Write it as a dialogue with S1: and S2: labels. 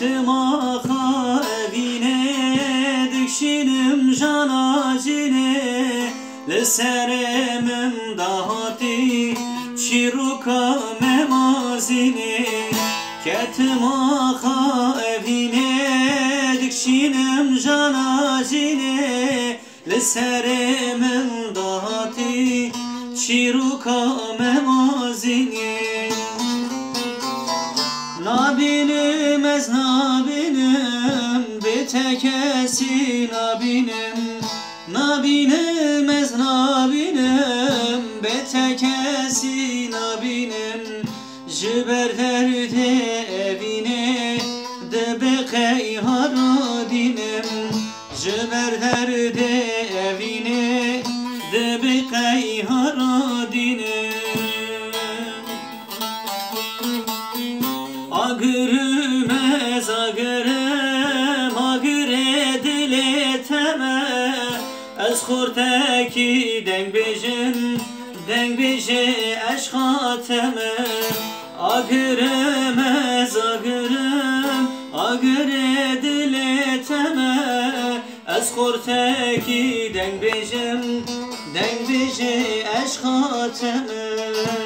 S1: Kettim ağa evine, dikşinim janacine, Leseremim dahati, çiruka memazine. Kettim ağa evine, dikşinim janacine, Leseremim dahati, çiruka memazine. Nabinim ez nabinim, betekesi nabinim. Nabinim ez nabinim, betekesi nabinim. Jiber derde evine, de bekey haradinim. Jiber derde evine, de bekey haradinim. Agırmez agırım, agıre dileteme. Ez kurteki deng beje eşkateme. Agırmez agırım, agıre dileteme. Ez kurteki deng beje eşkateme.